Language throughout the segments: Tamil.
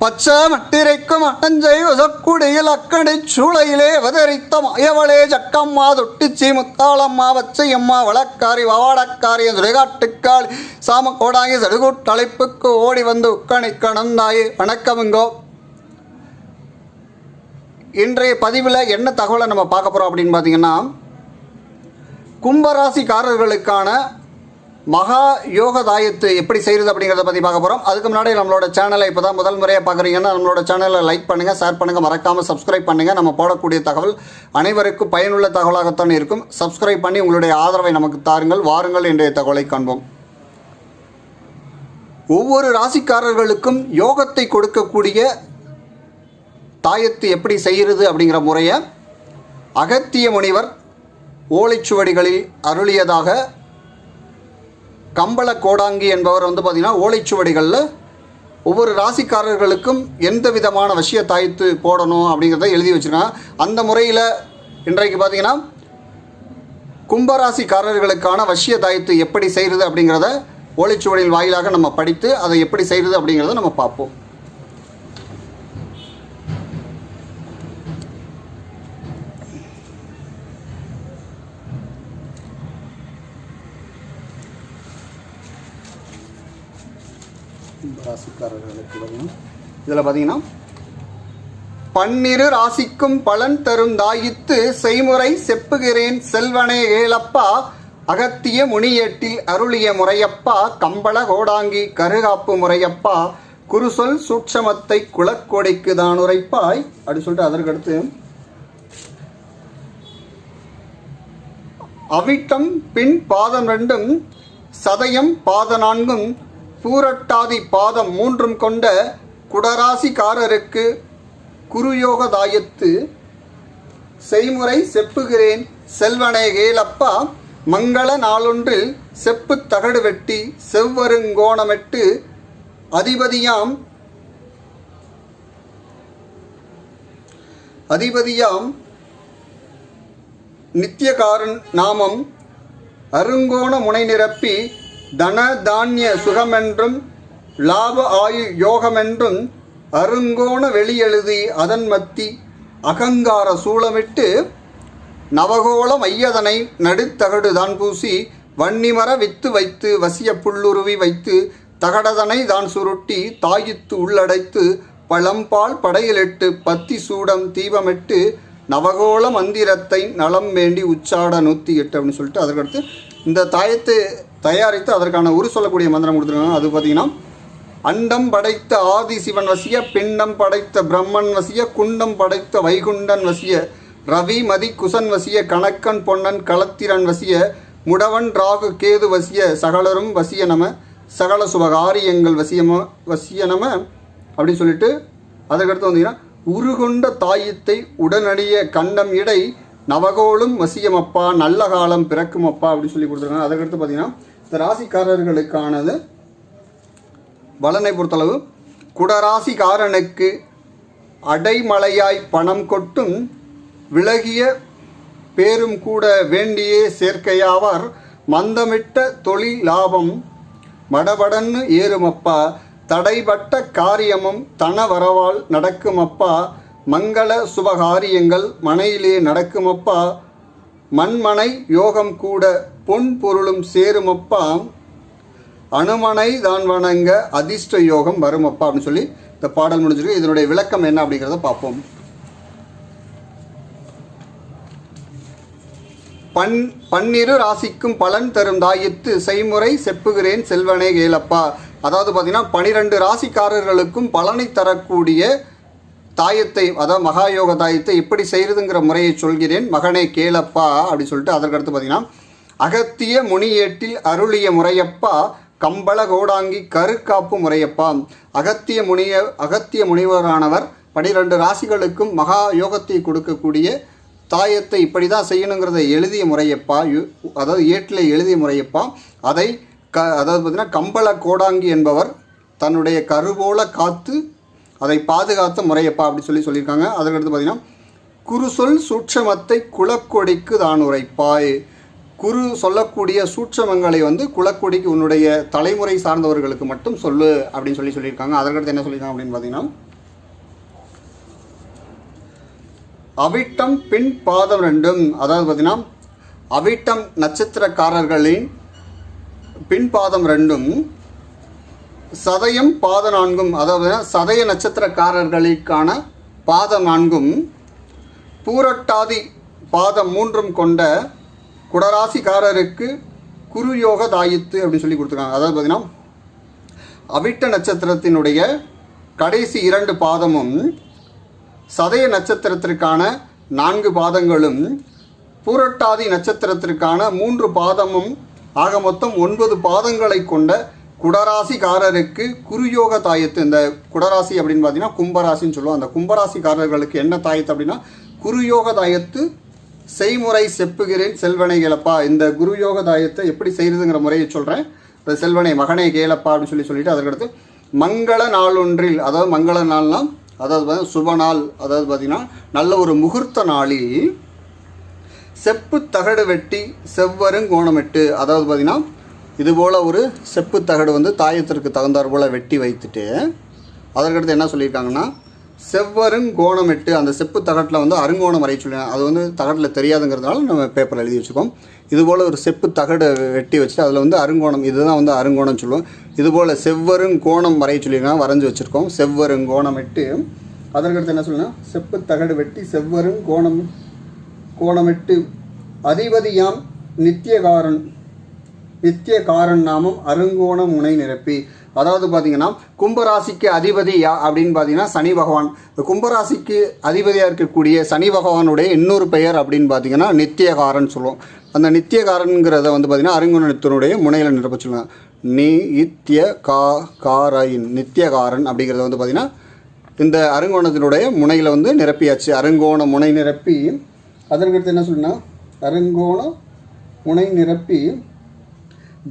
பச்சை மட்டிரைக்கும் அட்டஞ்சை உசக்குடியில் அக்கடை சூளையிலே வதரித்த மாயவளே சக்கம்மா தொட்டிச்சி முத்தாளம்மா வச்சையம்மா வழக்காரி வாவாடக்காரி சுடுகாட்டுக்காளி சாம கோடாங்கி சடுகுட்டழைப்புக்கு ஓடி வந்து உக்கணிக்கணந்தாயே வணக்கமுங்கோ. இன்றைய பதிவில் என்ன தகவலை நம்ம பார்க்க போகிறோம் அப்படின்னு பார்த்தீங்கன்னா, கும்பராசிக்காரர்களுக்கான மகா யோக தாயத்து எப்படி செய்கிறது அப்படிங்கிறத பற்றி பார்க்க போகிறோம். அதுக்கு முன்னாடி நம்மளோட சேனலை இப்போ தான் முதல் முறையாக பார்க்குறீங்கன்னா நம்மளோட சேனலை லைக் பண்ணுங்கள், ஷேர் பண்ணுங்கள், மறக்காமல் சப்ஸ்கிரைப் பண்ணுங்கள். நம்ம போடக்கூடிய தகவல் அனைவருக்கும் பயனுள்ள தகவலாகத்தான் இருக்கும். சப்ஸ்கிரைப் பண்ணி உங்களுடைய ஆதரவை நமக்கு தாருங்கள். வாருங்கள் இன்றைய தகவலை காண்போம். ஒவ்வொரு ராசிக்காரர்களுக்கும் யோகத்தை கொடுக்கக்கூடிய தாயத்து எப்படி செய்கிறது அப்படிங்கிற முறையை அகத்திய முனிவர் ஓலைச்சுவடிகளில் அருளியதாக கம்பள கோடாங்கி என்பவர் பார்த்திங்கன்னா ஓலைச்சுவடிகளில் ஒவ்வொரு ராசிக்காரர்களுக்கும் எந்த விதமான வசிய தாயத்து போடணும் அப்படிங்கிறத எழுதி வச்சுருக்காங்க. அந்த முறையில் இன்றைக்கு பார்த்திங்கன்னா கும்பராசிக்காரர்களுக்கான வசிய தாயத்து எப்படி செய்கிறது அப்படிங்கிறத ஓலைச்சுவடியின் வாயிலாக நம்ம படித்து அதை எப்படி செய்கிறது அப்படிங்கிறத நம்ம பார்ப்போம். ராசிக்காரர்களுக்கு இதில் பார்த்தீங்கன்னா, பன்னிரு ராசிக்கும் பலன் தரும் தாயித்து செய்முறை செப்புகிறேன் செல்வனே ஏலப்பா அகத்திய முனியேட்டில் அருளிய முறையப்பா கம்பள கோடாங்கி கருகாப்பு முறையப்பா குருசொல் சூட்சமத்தை குலக்கோடைக்கு தான் உரைப்பாய் அப்படி சொல்லிட்டு அதற்கடுத்து அவிட்டம் பின் பாதம் 2 சதயம் பாத 4 பூரட்டாதி பாதம் 3 கொண்ட குடராசிக்காரருக்கு குருயோக தாயத்து செய்முறை செப்புகிறேன் செல்வனே கேலப்பா மங்கள நாளொன்றில் செப்பு தகடு வெட்டி செவ்வருங்கோணமெட்டு அதிபதியாம் நித்தியகாரன் நாமம் அருங்கோண முனை நிரப்பி தன தானிய சுகமென்றும் லாப ஆயுள் யோகமென்றும் அருங்கோண வெளியெழுதி அதன் மத்தி அகங்கார சூளமிட்டு நவகோள மையதனை நடுத்தகடு தான் பூசி வன்னிமர வித்து வைத்து வசிய புல்லுருவி வைத்து தகடதனை தான் சுருட்டி தாயித்து உள்ளடைத்து பழம்பால் படையிலிட்டு பத்தி சூடம் தீபமிட்டு நவகோள மந்திரத்தை நலம் வேண்டி உச்சாட 108 அப்படின்னு சொல்லிட்டு அதற்கடுத்து இந்த தாயத்தை தயாரித்து அதற்கான உரு சொல்லக்கூடிய மந்திரம் கொடுத்துருக்காங்க. அது பார்த்தீங்கன்னா, அண்டம் படைத்த ஆதி சிவன் வசிய, பிண்டம் படைத்த பிரம்மன் வசிய, குண்டம் படைத்த வைகுண்டன் வசிய, ரவி மதி குசன் வசிய, கணக்கன் பொன்னன் களத்திரன் வசிய, முடவன் ராகு கேது வசிய, சகலரும் வசிய நம சகல சுபகாரியங்கள் வசிய நம அப்படின்னு சொல்லிட்டு அதற்கடுத்து வந்தீங்கன்னா, உருகொண்ட தாயத்தை உடனடிய கண்டம் இடை நவகோளும் வசியமப்பா நல்ல காலம் பிறக்குமப்பா அப்படின்னு சொல்லி கொடுத்துருக்காங்க. அதற்கடுத்து பார்த்தீங்கன்னா, இந்த ராசிக்காரர்களுக்கானது பலனை பொறுத்தளவு குடராசிக்காரனுக்கு அடைமழையாய் பணம் கொட்டும் விலகிய பேரும் கூட வேண்டியே சேர்க்கையாவார் மந்தமிட்ட தொழில் லாபம் மடபடன்னு ஏறுமப்பா தடைபட்ட காரியமும் தன வரவால் நடக்குமப்பா மங்கள சுபகாரியங்கள் மனையிலே நடக்குமப்பா மண்மனை யோகம் கூட பொன் பொருளும் சேருமப்பா அனுமனை தான் வணங்க அதிர்ஷ்ட யோகம் வருமப்பா அப்படின்னு சொல்லி இந்த பாடல் முடிஞ்சிருக்கு. இதனுடைய விளக்கம் என்ன அப்படிங்கிறத பார்ப்போம். பன்னிரு ராசிக்கும் பலன் தரும் தாயத்து செய்முறை செப்புகிறேன் செல்வனே கேலப்பா. அதாவது பார்த்தீங்கன்னா 12 ராசிக்காரர்களுக்கும் பலனை தரக்கூடிய தாயத்தை, அதாவது மகாயோக தாயத்தை எப்படி செய்கிறதுங்கிற முறையை சொல்கிறேன் மகனே கேளப்பா அப்படி சொல்லிட்டு அதற்கடுத்து பார்த்தீங்கன்னா, அகத்திய முனியேட்டில் அருளிய முறையப்பா கம்பள கோடாங்கி கருக்காப்பு முறையப்பா. அகத்திய முனிவரானவர் 12 ராசிகளுக்கும் மகா யோகத்தை கொடுக்கக்கூடிய தாயத்தை இப்படி தான் செய்யணுங்கிறத எழுதிய முறையப்பா, அதாவது ஏட்டில் எழுதிய முறையப்பா. அதை அதாவது பார்த்தீங்கன்னா கம்பள கோடாங்கி என்பவர் தன்னுடைய கருபோல காத்து அதை பாதுகாத்த முறையப்பா அப்படி சொல்லியிருக்காங்க. அதற்கடுத்து பார்த்தீங்கன்னா, குருசொல் சூட்சமத்தை குலக்கொடிக்கு தான் உரைப்பாய். குரு சொல்லக்கூடிய சூட்சமங்களை குலக்கொடிக்கு உன்னுடைய தலைமுறை சார்ந்தவர்களுக்கு மட்டும் சொல்லு அப்படின்னு சொல்லியிருக்காங்க. அதற்கடுத்து என்ன சொல்லியிருக்காங்க அப்படின்னு பார்த்தீங்கன்னா, அவிட்டம் பின் பாதம் 2, அதாவது பார்த்தீங்கன்னா அவிட்டம் நட்சத்திரக்காரர்களின் பின்பாதம் 2, சதயம் பாத 4, அதாவது சதய நட்சத்திரக்காரர்களுக்கான பாதம் 4, பூரட்டாதி பாதம் 3 கொண்ட குடராசிக்காரருக்கு குருயோக தாயித்து அப்படின்னு சொல்லி கொடுத்துருக்காங்க. அதாவது பார்த்தீங்கன்னா அவிட்ட நட்சத்திரத்தினுடைய கடைசி 2 பாதமும் சதய நட்சத்திரத்திற்கான 4 பாதங்களும் பூரட்டாதி நட்சத்திரத்திற்கான 3 பாதமும் ஆக மொத்தம் 9 பாதங்களை கொண்ட குடராசிக்காரருக்கு குருயோக தாயத்து. இந்த குடராசி அப்படின்னு பார்த்தீங்கன்னா கும்பராசின்னு சொல்லுவோம். அந்த கும்பராசிக்காரர்களுக்கு என்ன தாயத்து அப்படின்னா குருயோக தாயத்து செய்முறை செப்புகிறேன் செல்வனை கேளப்பா. இந்த குருயோக தாயத்தை எப்படி செய்கிறதுங்கிற முறையை சொல்கிறேன். இந்த செல்வனை மகனை கேளப்பா அப்படின்னு சொல்லிட்டு அதற்கடுத்து மங்கள நாளொன்றில், அதாவது மங்கள நாள்னா அதாவது பார்த்தீங்கன்னா சுப நாள், அதாவது பார்த்திங்கன்னா நல்ல ஒரு முகூர்த்த நாளில் செப்பு தகடு வெட்டி செவ்வருங்கோணமிட்டு, அதாவது பார்த்திங்கன்னா இதுபோல் ஒரு செப்பு தகடு வந்து தாயத்திற்கு தகுந்தாற் போல் வெட்டி வைத்துட்டு அதற்கடுத்து என்ன சொல்லியிருக்காங்கன்னா செவ்வருங்கோணமிட்டு, அந்த செப்பு தகட்டில் வந்து அருங்கோணம் வரைய சொல்லியிருக்காங்க. அது வந்து தகட்டில் தெரியாதுங்கிறதுனால நம்ம பேப்பரில் எழுதி வச்சுக்கோம். இதுபோல் ஒரு செப்பு தகடை வெட்டி வச்சுட்டு அதில் வந்து அருங்கோணம், இதுதான் வந்து அருங்கோணம் சொல்லுவோம். இதுபோல் செவ்வருங்கோணம் வரைய சொல்லியிருக்காங்க, வரைஞ்சி வச்சுருக்கோம். செவ்வருங்கோணமிட்டு அதற்கடுத்து என்ன சொல்லணும் செப்பு தகடு வெட்டி செவ்வருங்கோணமிட்டு அதிபதியாம் நித்தியகாரன் நாமம் அருங்கோண முனை நிரப்பி. அதாவது பார்த்தீங்கன்னா கும்பராசிக்கு அதிபதி அப்படின்னு பார்த்தீங்கன்னா சனி பகவான். கும்பராசிக்கு அதிபதியாக இருக்கக்கூடிய சனி பகவானுடைய இன்னொரு பெயர் அப்படின்னு பார்த்தீங்கன்னா நித்தியகாரன் சொல்லுவோம். அந்த நித்தியகாரன்கிறத வந்து பார்த்தீங்கன்னா அருங்கோணத்தினுடைய முனையில் நிரப்ப சொல்லுவாங்க. நித்தியகாரன் அப்படிங்கிறத வந்து பார்த்தீங்கன்னா இந்த அருங்கோணத்தினுடைய முனையில் வந்து நிரப்பியாச்சு. அருங்கோண முனை நிரப்பி அதற்கடுத்து என்ன சொல்லுன்னா அருங்கோண முனை நிரப்பி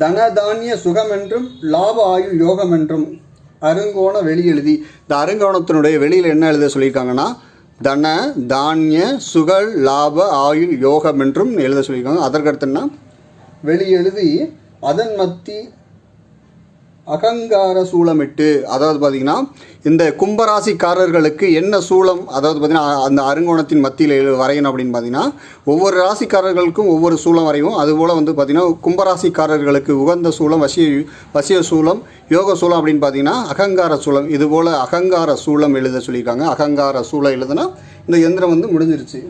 தனதானிய சுகம் என்றும் லாப ஆயுள் யோகம் என்றும் அருங்கோண வெளி எழுதி. இந்த அருங்கோணத்தினுடைய வெளியில் என்ன எழுத சொல்லியிருக்காங்கன்னா தன தானிய சுகல் லாப ஆயுள் யோகம் என்றும் எழுத சொல்லியிருக்காங்க. அதற்கடுத்துன்னா வெளி எழுதி அதன் மத்தி அகங்கார சூளமிட்டு, அதாவது பார்த்திங்கன்னா இந்த கும்பராசிக்காரர்களுக்கு என்ன சூளம், அதாவது பார்த்திங்கன்னா அந்த அருங்கோணத்தின் மத்தியில் வரையணும் அப்படின்னு பார்த்திங்கன்னா ஒவ்வொரு ராசிக்காரர்களுக்கும் ஒவ்வொரு சூளம் வரையும். அதுபோல் வந்து பார்த்திங்கன்னா கும்பராசிக்காரர்களுக்கு உகந்த சூளம் வசிய சூளம் யோக சூளம் அப்படின்னு பார்த்திங்கன்னா அகங்கார சூளம். இதுபோல் அகங்கார சூளம் எழுத சொல்லியிருக்காங்க. அகங்கார சூளம் எழுதுனா இந்த எந்திரம் வந்து முடிஞ்சிருச்சு.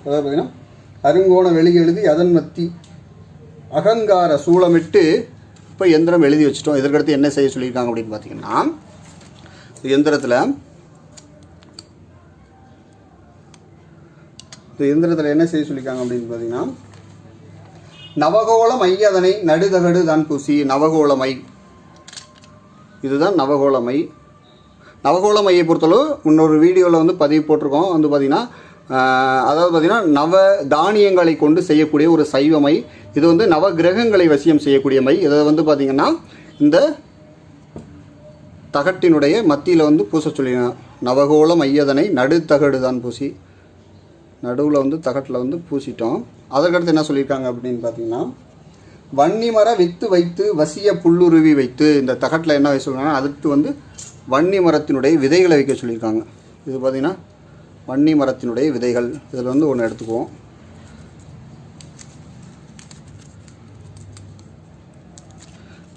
அதாவது பார்த்திங்கன்னா அருங்கோண வெளி எழுதி அதன் மத்தி அகங்கார சூளமிட்டு இப்போ எந்திரம் எழுதி வச்சுட்டோம். இதற்கடுத்து என்ன செய்ய சொல்லியிருக்காங்க அப்படின்னு பார்த்தீங்கன்னா எந்திரத்தில் என்ன செய்ய சொல்லியிருக்காங்க அப்படின்னு பார்த்தீங்கன்னா நவகோள மையதனை நடுதகடு தான் பூசி. நவகோளமை இதுதான் நவகோளமை. நவகோளமையை பொறுத்தளவு இன்னொரு வீடியோவில் வந்து பதிவு போட்டிருக்கோம். வந்து பார்த்திங்கன்னா அதாவது பார்த்திங்கன்னா நவ தானியங்களை கொண்டு செய்யக்கூடிய ஒரு சைவமை. இது வந்து நவ கிரகங்களை வசியம் செய்யக்கூடிய மை. இதை வந்து பார்த்திங்கன்னா இந்த தகட்டினுடைய மத்தியில் வந்து பூச சொல்லிடுங்க. நவகோள மையதனை நடுத்தகடு தான் பூசி, நடுவில் வந்து தகட்டில் வந்து பூசிட்டோம். அதற்கடுத்து என்ன சொல்லியிருக்காங்க அப்படின்னு பார்த்தீங்கன்னா வன்னிமர வித்து வைத்து வசிய புல்லுருவி வைத்து. இந்த தகட்டில் என்ன வைக்க சொல்லியிருக்காங்கன்னா அதுக்கு வந்து வன்னி மரத்தினுடைய விதைகளை வைக்க சொல்லியிருக்காங்க. இது பார்த்திங்கன்னா வன்னி மரத்தினுடைய விதைகள். இதில் வந்து ஒன்று எடுத்துக்குவோம்.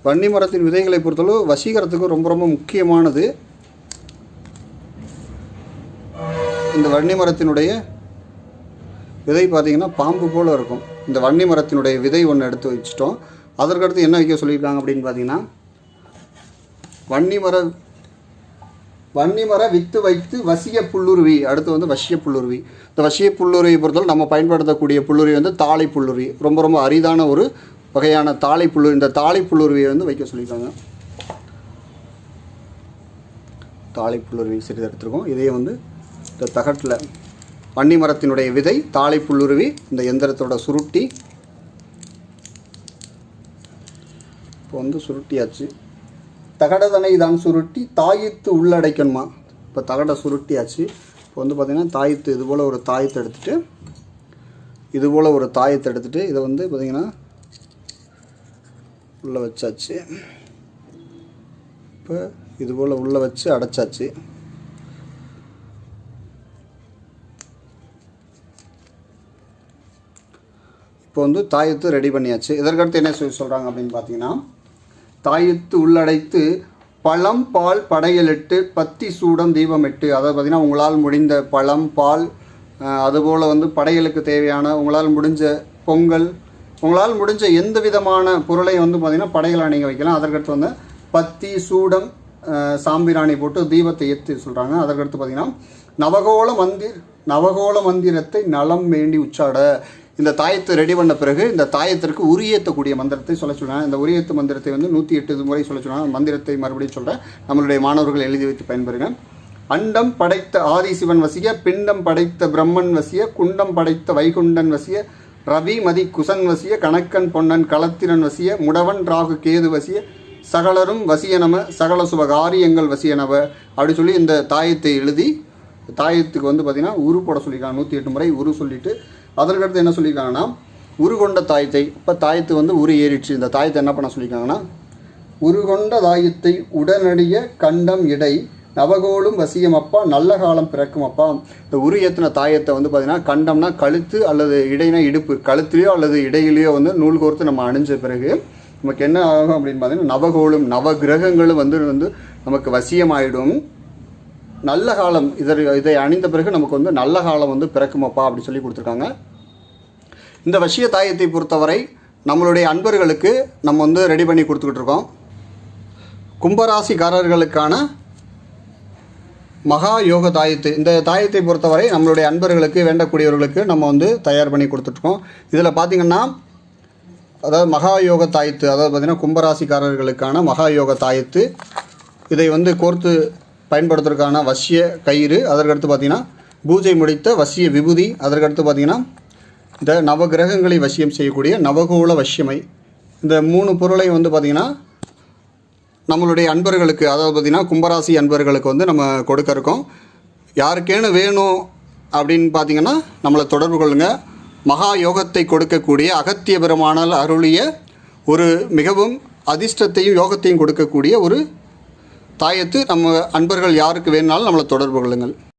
வன்னி மரத்தின் விதைகளை பொறுத்தளவு வசீகரத்துக்கு ரொம்ப ரொம்ப முக்கியமானது. இந்த வன்னி மரத்தினுடைய விதை பார்த்திங்கன்னா பாம்பு போல் இருக்கும். இந்த வன்னி மரத்தினுடைய விதை ஒன்று எடுத்து வச்சுட்டோம். அதற்கடுத்து என்ன வைக்க சொல்லியிருக்காங்க அப்படின்னு பார்த்தீங்கன்னா வன்னிமர வித்து வைத்து வசிய புல்லுருவி. அடுத்து வந்து வசிய புல்லுருவி. இந்த வசிய புல்லுருவியை பொறுத்தவரை நம்ம பயன்படுத்தக்கூடிய புல்லுருவி வந்து தாளை புல்லுருவி. ரொம்ப ரொம்ப அரிதான ஒரு வகையான தாளை புல்லுருவி. இந்த தாளை புல்லுருவியை வந்து வைக்க சொல்லியிருக்காங்க. தாளை புல்லுருவி சிறிது எடுத்துருக்கோம். இதையே வந்து இந்த தகட்டில் வன்னி மரத்தினுடைய விதை தாளை புல்லுருவி இந்த எந்திரத்தோட சுருட்டி இப்போ வந்து சுருட்டியாச்சு. தகடதனை தான் சுருட்டி தாயித்து உள்ளடைக்கணுமா. இப்போ தகடை சுருட்டியாச்சு. இப்போ வந்து பார்த்திங்கன்னா தாயத்து இதுபோல் ஒரு தாயத்தை எடுத்துகிட்டு இதை வந்து பார்த்திங்கன்னா உள்ளே வச்சாச்சு. இப்போ இதுபோல் உள்ளே வச்சு அடைச்சாச்சு. இப்போ வந்து தாயத்து ரெடி பண்ணியாச்சு. இதற்கடுத்து என்ன சொல்கிறாங்க அப்படின்னு பார்த்தீங்கன்னா, தாயத்து உள்ளடைத்து பழம் பால் படையலிட்டு பத்தி சூடம் தீபமிட்டு. அதாவது பார்த்திங்கன்னா உங்களால் முடிந்த பழம் பால், அதுபோல் வந்து படையலுக்கு தேவையான உங்களால் முடிஞ்ச பொங்கல், உங்களால் முடிஞ்ச எந்த விதமான பொருளை வந்து பார்த்திங்கன்னா படையலை நீங்கள் வைக்கலாம். அதற்கடுத்து வந்து பத்தி சூடம் சாம்பிராணி போட்டு தீபத்தை ஏற்றி சொல்கிறாங்க. அதற்கடுத்து பார்த்திங்கன்னா நவகோள மந்திரத்தை நலம் வேண்டி உச்சாட. இந்த தாயத்தை ரெடி பண்ண பிறகு இந்த தாயத்திற்கு உரியேற்றக்கூடிய மந்திரத்தை சொல்ல சொல்லுவாங்க. இந்த உரியேற்று மந்திரத்தை வந்து 108 முறை சொல்ல சொல்லுவாங்க. மந்திரத்தை மறுபடியும் சொல்கிறேன், நம்மளுடைய மாணவர்கள் எழுதி வைத்து பயன்பெறுங்க. அண்டம் படைத்த ஆதிசிவன் வசிய, பிண்டம் படைத்த பிரம்மன் வசிய, குண்டம் படைத்த வைகுண்டன் வசிய, ரவி மதி குசன் வசிய, கணக்கன் பொன்னன் களத்திரன் வசிய, முடவன் ராகு கேது வசிய, சகலரும் வசியனம, சகல சுபகாரியங்கள் வசியனவ அப்படி சொல்லி இந்த தாயத்தை எழுதி, தாயத்துக்கு வந்து பார்த்திங்கன்னா உரு போட சொல்லியிருக்காங்க. 108 முறை உரு சொல்லிவிட்டு அதற்கடுத்து என்ன சொல்லியிருக்காங்கன்னா, உரு கொண்ட தாயத்தை, இப்போ தாயத்து வந்து உரு ஏறிடுச்சு. இந்த தாயத்தை என்ன பண்ண சொல்லியிருக்காங்கன்னா, உரு கொண்ட தாயத்தை உடனடிய கண்டம் இடை நவகோளும் வசியம் அப்பா, நல்ல காலம் பிறக்கும் அப்பா. இந்த உரு ஏற்றின தாயத்தை வந்து பார்த்திங்கன்னா, கண்டம்னா கழுத்து அல்லது இடைனா இடுப்பு, கழுத்துலையோ அல்லது இடையிலையோ வந்து நூல் கோர்த்து நம்ம அணிஞ்ச பிறகு நமக்கு என்ன ஆகும் அப்படின்னு பார்த்தீங்கன்னா, நவகோளும் நவகிரகங்களும் வந்து நமக்கு வசியமாயிடும். நல்ல காலம் இதை அணிந்த பிறகு நமக்கு வந்து நல்ல காலம் வந்து பிறக்குமப்பா அப்படி சொல்லி கொடுத்துருக்காங்க. இந்த வசிய தாயத்தை பொறுத்தவரை நம்மளுடைய அன்பர்களுக்கு நம்ம வந்து ரெடி பண்ணி கொடுத்துக்கிட்டு இருக்கோம். கும்பராசிக்காரர்களுக்கான மகா யோக தாயத்து, இந்த தாயத்தை பொறுத்தவரை நம்மளுடைய அன்பர்களுக்கு வேண்டக்கூடியவர்களுக்கு நம்ம வந்து தயார் பண்ணி கொடுத்துட்ருக்கோம். இதில் பார்த்திங்கன்னா, அதாவது மகா யோக தாயத்து, அதாவது பார்த்திங்கன்னா கும்பராசிக்காரர்களுக்கான மகா யோக தாயத்து, இதை வந்து கோர்த்து பயன்படுத்துறதுக்கான வசிய கயிறு, அதற்கடுத்து பார்த்திங்கன்னா பூஜை முடித்த வசிய விபூதி, அதற்கடுத்து பார்த்திங்கன்னா இந்த நவகிரகங்களை வசியம் செய்யக்கூடிய நவகோள வசியமை, இந்த 3 பொருளை வந்து பார்த்திங்கன்னா நம்மளுடைய அன்பர்களுக்கு, அதாவது பார்த்திங்கன்னா கும்பராசி அன்பர்களுக்கு வந்து நம்ம கொடுக்க இருக்கோம். யாருக்கேன்னு வேணும் அப்படின்னு பார்த்திங்கன்னா நம்மளை தொடர்பு கொள்ளுங்கள். மகா யோகத்தை கொடுக்கக்கூடிய அகத்திய பெருமானால் அருளிய ஒரு மிகவும் அதிர்ஷ்டத்தையும் யோகத்தையும் கொடுக்கக்கூடிய ஒரு தாயத்து நம்ம அன்பர்கள் யாருக்கு வேணுனாலும் நம்மளை தொடர்பு கொள்ளுங்கள்.